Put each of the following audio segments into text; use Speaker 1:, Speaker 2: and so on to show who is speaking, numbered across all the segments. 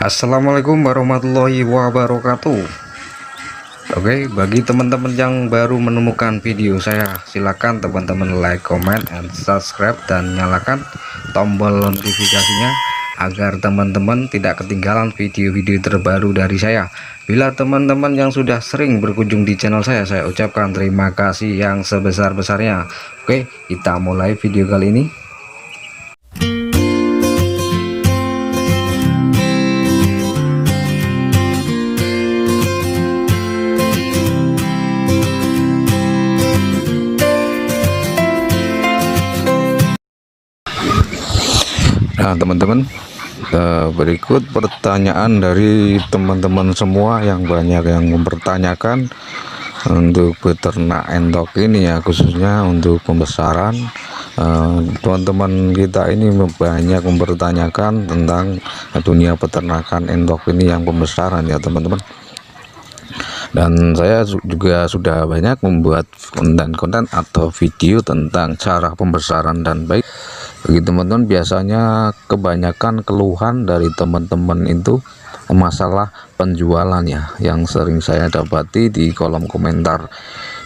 Speaker 1: Assalamualaikum warahmatullahi wabarakatuh. Oke, bagi teman-teman yang baru menemukan video saya, silakan teman-teman like, comment, and subscribe, dan nyalakan tombol notifikasinya agar teman-teman tidak ketinggalan video-video terbaru dari saya. Bila teman-teman yang sudah sering berkunjung di channel saya ucapkan terima kasih yang sebesar-besarnya. Oke, kita mulai video kali ini. Nah teman-teman, berikut pertanyaan dari teman-teman semua yang banyak yang mempertanyakan untuk beternak entok ini ya, khususnya untuk pembesaran. Teman-teman kita ini banyak mempertanyakan tentang dunia peternakan entok ini yang pembesaran ya teman-teman. Dan saya juga sudah banyak membuat konten-konten atau video tentang cara pembesaran dan baik. Bagi teman-teman, biasanya kebanyakan keluhan dari teman-teman itu masalah penjualan ya, yang sering saya dapati di kolom komentar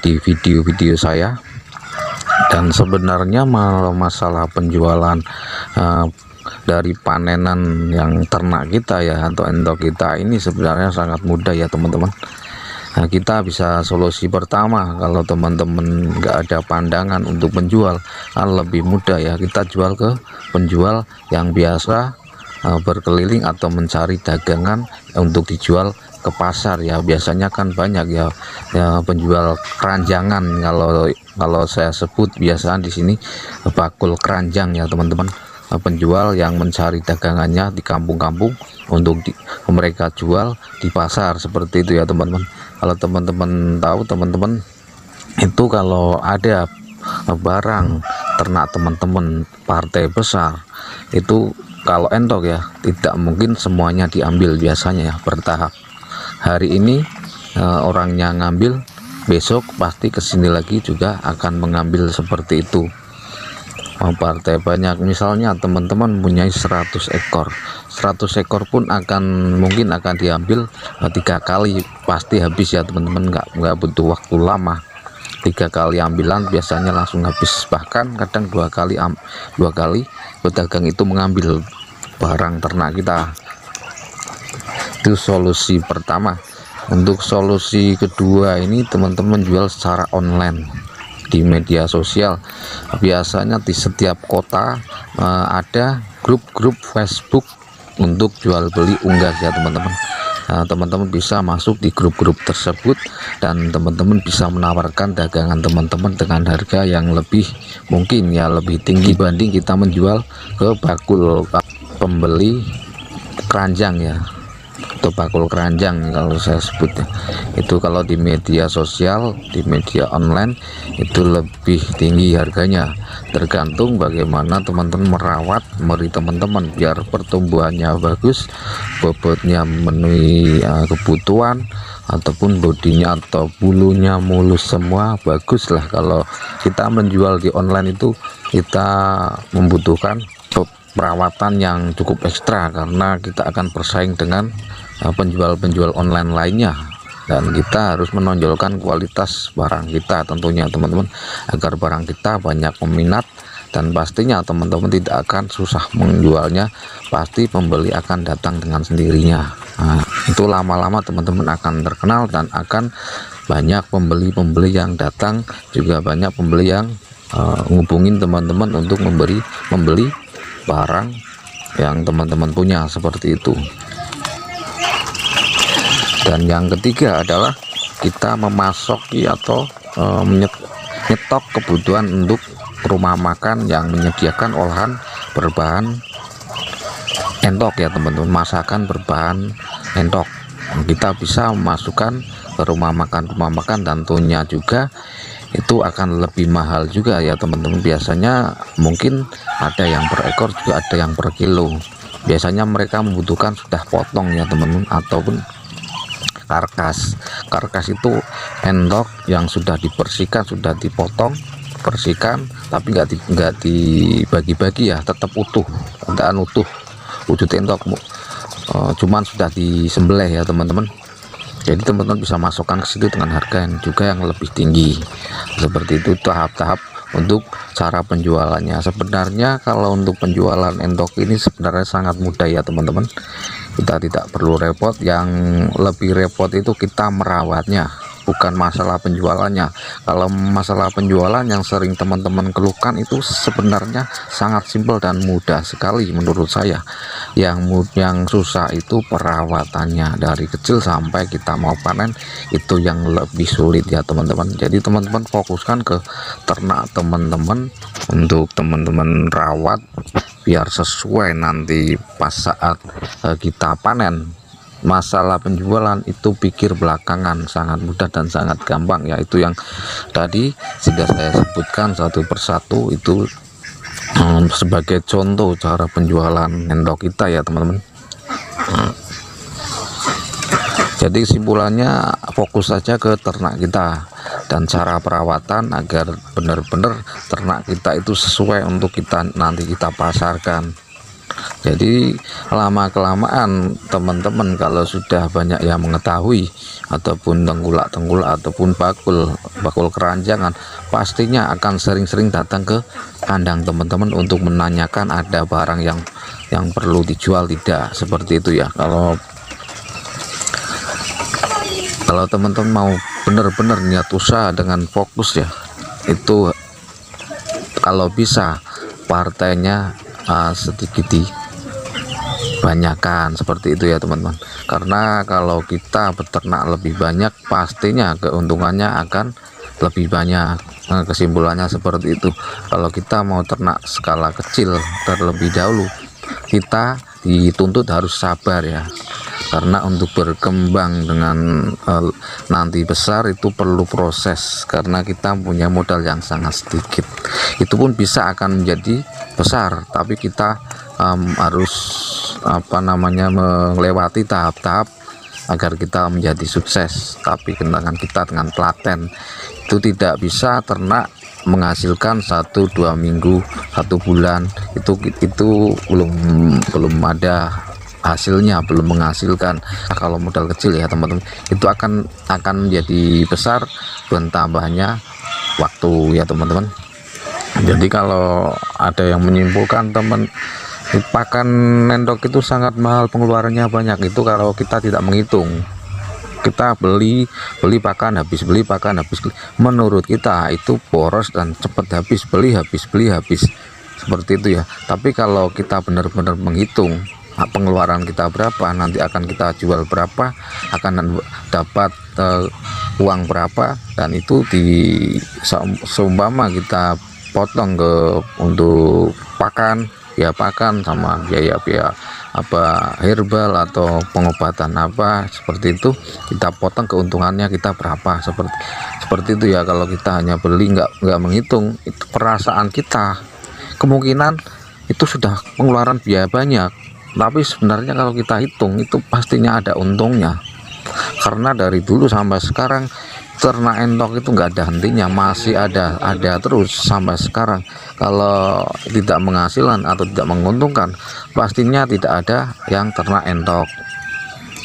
Speaker 1: di video-video saya. Dan sebenarnya masalah penjualan dari panenan yang ternak kita ya, atau entok kita ini sebenarnya sangat mudah ya teman-teman. Nah, kita bisa solusi pertama, kalau teman-teman nggak ada pandangan untuk menjual, kan lebih mudah ya, kita jual ke penjual yang biasa berkeliling atau mencari dagangan untuk dijual ke pasar ya. Biasanya kan banyak ya, penjual keranjangan, kalau saya sebut biasa di sini bakul keranjang ya teman-teman. Penjual yang mencari dagangannya di kampung-kampung untuk mereka jual di pasar, seperti itu ya teman-teman. Kalau teman-teman tahu, teman-teman itu kalau ada barang ternak teman-teman partai besar itu, kalau entok ya tidak mungkin semuanya diambil, biasanya ya bertahap. Hari ini orangnya ngambil, besok pasti kesini lagi juga akan mengambil, seperti itu. Partai banyak, misalnya teman-teman punya 100 ekor pun mungkin akan diambil 3 kali, pasti habis ya teman-teman. Nggak butuh waktu lama, 3 kali ambilan biasanya langsung habis, bahkan kadang 2 kali pedagang itu mengambil barang ternak kita. Itu solusi pertama. Untuk solusi kedua ini, teman-teman jual secara online di media sosial. Biasanya di setiap kota ada grup-grup Facebook untuk jual beli unggas ya teman-teman. Teman-teman bisa masuk di grup-grup tersebut dan teman-teman bisa menawarkan dagangan teman-teman dengan harga yang lebih tinggi dibanding kita menjual ke bakul pembeli keranjang ya, atau bakul keranjang kalau saya sebut ya. Itu kalau di media sosial, di media online itu lebih tinggi harganya, tergantung bagaimana teman-teman merawat teman-teman biar pertumbuhannya bagus, bobotnya memenuhi kebutuhan, ataupun bodinya atau bulunya mulus semua bagus lah. Kalau kita menjual di online itu kita membutuhkan perawatan yang cukup ekstra, karena kita akan bersaing dengan penjual-penjual online lainnya, dan kita harus menonjolkan kualitas barang kita tentunya teman-teman, agar barang kita banyak peminat, dan pastinya teman-teman tidak akan susah menjualnya, pasti pembeli akan datang dengan sendirinya. Itu lama-lama teman-teman akan terkenal dan akan banyak pembeli-pembeli yang datang, juga banyak pembeli yang ngubungin teman-teman untuk membeli barang yang teman-teman punya, seperti itu. Dan yang ketiga adalah kita memasuki atau menyetok kebutuhan untuk rumah makan yang menyediakan olahan berbahan entok ya teman-teman, masakan berbahan entok. Kita bisa memasukkan ke rumah makan tentunya juga itu akan lebih mahal juga ya teman-teman. Biasanya mungkin ada yang per ekor, juga ada yang per kilo. Biasanya mereka membutuhkan sudah potong ya teman-teman, ataupun karkas itu entok yang sudah dibersihkan, sudah dipotong, bersihkan, tapi nggak dibagi-bagi ya, tetap utuh, keadaan utuh wujud entok cuman sudah disembelih ya teman-teman. Jadi teman-teman bisa masukkan ke situ dengan harga yang juga yang lebih tinggi. Seperti itu tahap-tahap untuk cara penjualannya. Sebenarnya kalau untuk penjualan endok ini sebenarnya sangat mudah ya teman-teman. Kita tidak perlu repot, yang lebih repot itu kita merawatnya, bukan masalah penjualannya. Kalau masalah penjualan yang sering teman-teman keluhkan itu sebenarnya sangat simpel dan mudah sekali menurut saya. Yang susah itu perawatannya, dari kecil sampai kita mau panen itu yang lebih sulit ya teman-teman. Jadi teman-teman fokuskan ke ternak teman-teman, untuk teman-teman rawat biar sesuai nanti pas saat kita panen. Masalah penjualan itu pikir belakangan, sangat mudah dan sangat gampang, yaitu yang tadi sudah saya sebutkan satu persatu itu sebagai contoh cara penjualan endok kita ya teman-teman. Jadi kesimpulannya fokus saja ke ternak kita dan cara perawatan agar benar-benar ternak kita itu sesuai untuk kita nanti kita pasarkan. Jadi lama-kelamaan teman-teman kalau sudah banyak yang mengetahui ataupun tenggulak ataupun bakul keranjangan, pastinya akan sering-sering datang ke kandang teman-teman untuk menanyakan ada barang yang perlu dijual tidak, seperti itu ya. Kalau teman-teman mau benar-benar niat usaha dengan fokus ya, itu kalau bisa partainya sedikit dibanyakan, seperti itu ya teman-teman. Karena kalau kita beternak lebih banyak, pastinya keuntungannya akan lebih banyak. Kesimpulannya seperti itu. Kalau kita mau ternak skala kecil terlebih dahulu, kita dituntut harus sabar ya, karena untuk berkembang dengan nanti besar itu perlu proses, karena kita punya modal yang sangat sedikit. Itu pun bisa akan menjadi besar, tapi kita harus melewati tahap-tahap agar kita menjadi sukses. Tapi dengan kita dengan telaten, itu tidak bisa ternak menghasilkan 1-2 minggu, 1 bulan itu belum ada hasilnya, belum menghasilkan. Kalau modal kecil ya teman-teman, itu akan menjadi besar dengan tambahnya waktu ya teman-teman. Jadi kalau ada yang menyimpulkan pakan endok itu sangat mahal, pengeluarannya banyak, itu kalau kita tidak menghitung. Kita beli pakan habis, menurut kita itu boros dan cepat habis, beli habis seperti itu ya. Tapi kalau kita benar-benar menghitung pengeluaran kita berapa, nanti akan kita jual berapa, akan dapat uang berapa, dan itu seumpama kita potong untuk pakan sama biaya herbal atau pengobatan seperti itu, kita potong keuntungannya kita berapa, seperti itu ya. Kalau kita hanya beli nggak menghitung, itu perasaan kita kemungkinan itu sudah pengeluaran biaya banyak, tapi sebenarnya kalau kita hitung itu pastinya ada untungnya. Karena dari dulu sampai sekarang ternak endok itu nggak ada hentinya, masih ada terus sampai sekarang. Kalau tidak menghasilkan atau tidak menguntungkan, pastinya tidak ada yang ternak endok.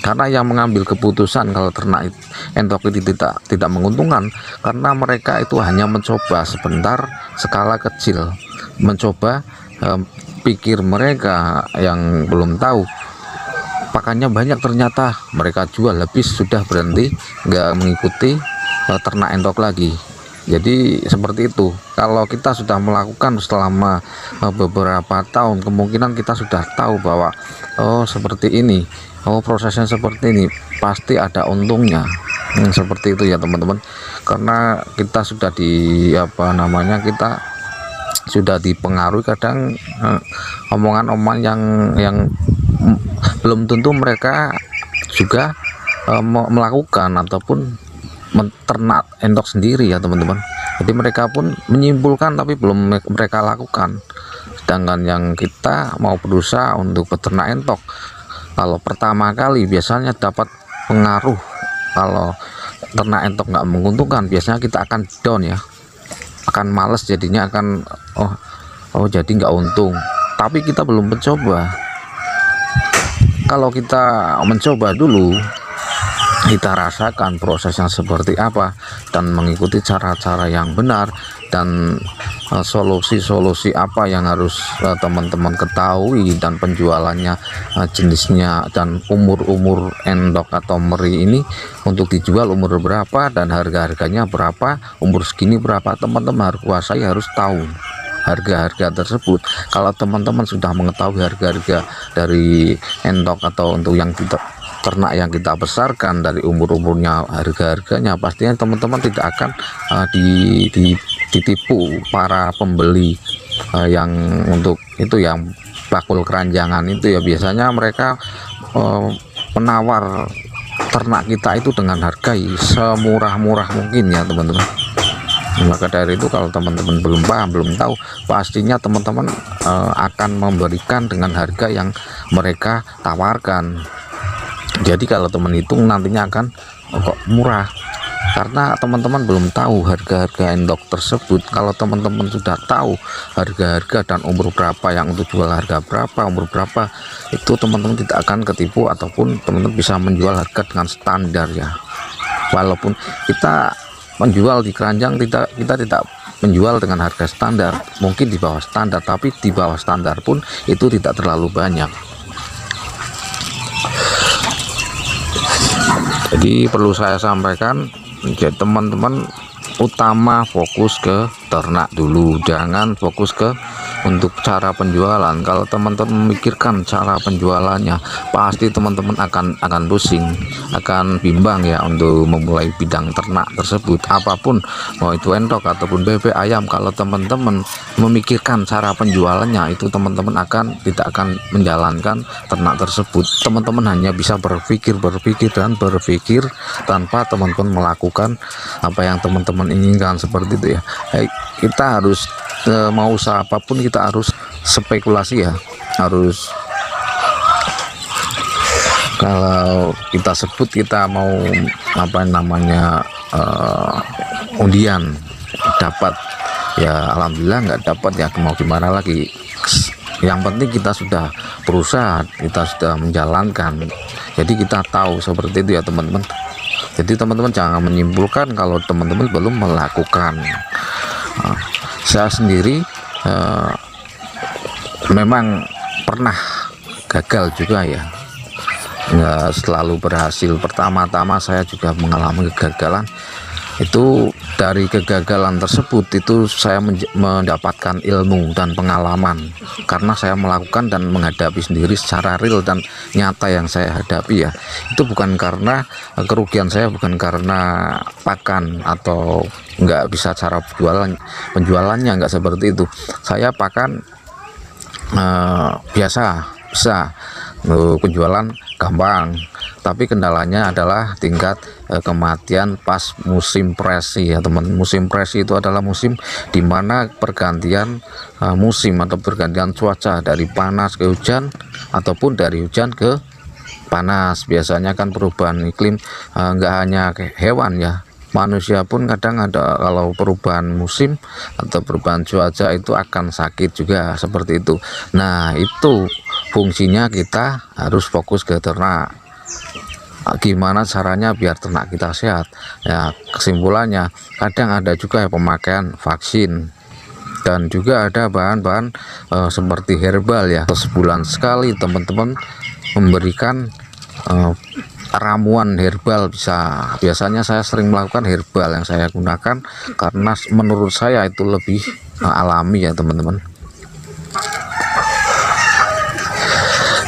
Speaker 1: Karena yang mengambil keputusan kalau ternak endok itu tidak menguntungkan, karena mereka itu hanya mencoba sebentar, skala kecil, mencoba pikir mereka yang belum tahu pakannya banyak, ternyata mereka jual habis, sudah berhenti, nggak mengikuti ternak endok lagi. Jadi seperti itu. Kalau kita sudah melakukan selama beberapa tahun, kemungkinan kita sudah tahu bahwa seperti ini, prosesnya seperti ini, pasti ada untungnya. Seperti itu ya teman-teman. Karena kita sudah kita sudah dipengaruhi kadang omongan-omongan yang belum tentu mereka juga melakukan ataupun menternak endok sendiri ya teman-teman. Jadi mereka pun menyimpulkan tapi belum mereka lakukan. Sedangkan yang kita mau berusaha untuk peternak endok, kalau pertama kali biasanya dapat pengaruh. Kalau ternak endok nggak menguntungkan, biasanya kita akan down ya, akan males, jadinya akan jadi nggak untung. Tapi kita belum mencoba. kalau kita mencoba dulu, kita rasakan prosesnya seperti apa dan mengikuti cara-cara yang benar dan solusi-solusi apa yang harus teman-teman ketahui, dan penjualannya, jenisnya, dan umur endok atau meri ini untuk dijual umur berapa dan harga-harganya berapa, umur segini berapa, teman-teman harus kuasai, harus tahu harga-harga tersebut. Kalau teman-teman sudah mengetahui harga-harga dari endok atau untuk yang kita ternak yang kita besarkan, dari umur-umurnya, harga-harganya, pastinya teman-teman tidak akan ditipu para pembeli yang untuk itu, yang bakul keranjangan itu ya. Biasanya mereka menawar ternak kita itu dengan harga semurah-murah mungkin ya teman-teman. Maka dari itu, kalau teman-teman belum paham, belum tahu, pastinya teman-teman akan memberikan dengan harga yang mereka tawarkan. Jadi kalau teman hitung nantinya akan kok murah, karena teman-teman belum tahu harga-harga endok tersebut. Kalau teman-teman sudah tahu harga-harga dan umur berapa yang untuk jual, harga berapa, umur berapa, itu teman-teman tidak akan ketipu, ataupun teman-teman bisa menjual harga dengan standar ya. Walaupun kita menjual di keranjang, kita tidak menjual dengan harga standar, mungkin di bawah standar, tapi di bawah standar pun itu tidak terlalu banyak. Jadi perlu saya sampaikan, ya teman-teman, utama fokus ke ternak dulu, jangan fokus ke untuk cara penjualan. Kalau teman-teman memikirkan cara penjualannya, pasti teman-teman akan pusing, akan bimbang ya untuk memulai bidang ternak tersebut, apapun, mau itu endok ataupun bebek, ayam. Kalau teman-teman memikirkan cara penjualannya, itu teman-teman tidak akan menjalankan ternak tersebut. Teman-teman hanya bisa berpikir tanpa teman-teman melakukan apa yang teman-teman inginkan, seperti itu ya. Kita harus mau usaha apapun, kita harus spekulasi ya, harus, kalau kita sebut kita mau apa namanya undian dapat ya, alhamdulillah. Nggak dapat ya mau gimana lagi, yang penting kita sudah berusaha, kita sudah menjalankan, jadi kita tahu, seperti itu ya teman-teman. Jadi teman-teman jangan menyimpulkan kalau teman-teman belum melakukan. Saya sendiri memang pernah gagal juga ya, nggak selalu berhasil. Pertama-tama saya juga mengalami kegagalan. Itu dari kegagalan tersebut itu saya mendapatkan ilmu dan pengalaman, karena saya melakukan dan menghadapi sendiri secara real dan nyata yang saya hadapi ya. Itu bukan karena kerugian saya, bukan karena pakan atau nggak bisa cara penjualannya, nggak seperti itu. Saya pakan biasa, bisa penjualan gampang, tapi kendalanya adalah tingkat kematian pas musim presi ya teman. Musim presi itu adalah musim dimana pergantian musim atau pergantian cuaca dari panas ke hujan, ataupun dari hujan ke panas. Biasanya kan perubahan iklim nggak hanya hewan ya, manusia pun kadang ada, kalau perubahan musim atau perubahan cuaca itu akan sakit juga, seperti itu. Nah, itu fungsinya kita harus fokus ke ternak. Gimana caranya biar ternak kita sehat ya? Kesimpulannya, kadang ada juga pemakaian vaksin, dan juga ada bahan-bahan seperti herbal ya. Sebulan sekali teman-teman memberikan ramuan herbal bisa. Biasanya saya sering melakukan herbal yang saya gunakan, karena menurut saya itu lebih alami ya teman-teman.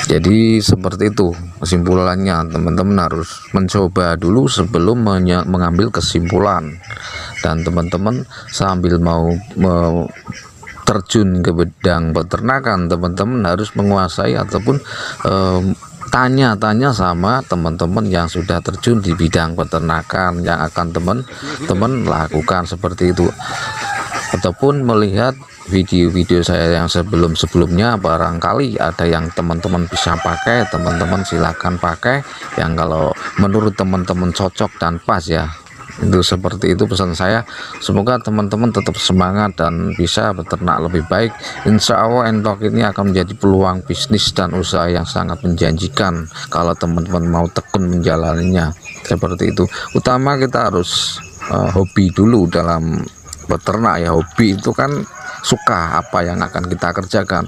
Speaker 1: Jadi seperti itu kesimpulannya, teman-teman harus mencoba dulu sebelum mengambil kesimpulan. Dan teman-teman sambil mau terjun ke bidang peternakan, teman-teman harus menguasai ataupun tanya-tanya sama teman-teman yang sudah terjun di bidang peternakan, yang akan teman-teman lakukan, seperti itu. Ataupun melihat video-video saya yang sebelum-sebelumnya, barangkali ada yang teman-teman bisa pakai, teman-teman silakan pakai yang kalau menurut teman-teman cocok dan pas ya. Itu seperti itu pesan saya. Semoga teman-teman tetap semangat dan bisa beternak lebih baik. Insya Allah endok ini akan menjadi peluang bisnis dan usaha yang sangat menjanjikan kalau teman-teman mau tekun menjalaninya. Seperti itu. Utama kita harus hobi dulu dalam beternak ya. Hobi itu kan suka apa yang akan kita kerjakan.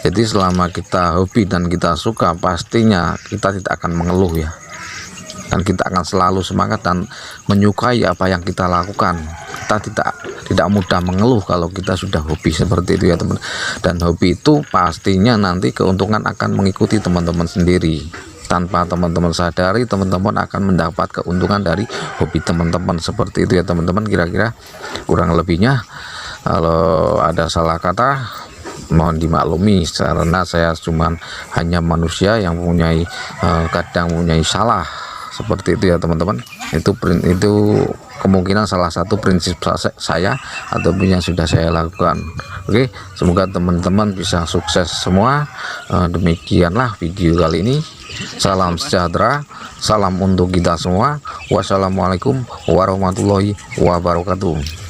Speaker 1: Jadi selama kita hobi dan kita suka, pastinya kita tidak akan mengeluh ya, dan kita akan selalu semangat dan menyukai apa yang kita lakukan. Kita tidak mudah mengeluh kalau kita sudah hobi, seperti itu ya teman. Dan hobi itu pastinya nanti keuntungan akan mengikuti teman-teman sendiri. Tanpa teman-teman sadari, teman-teman akan mendapat keuntungan dari hobi teman-teman, seperti itu ya teman-teman. Kira-kira kurang lebihnya, kalau ada salah kata mohon dimaklumi, karena saya cuman hanya manusia yang kadang mempunyai salah, seperti itu ya teman-teman. Itu kemungkinan salah satu prinsip saya ataupun yang sudah saya lakukan. Oke, semoga teman-teman bisa sukses semua. Demikianlah video kali ini. Salam sejahtera, salam untuk kita semua. Wassalamualaikum warahmatullahi wabarakatuh.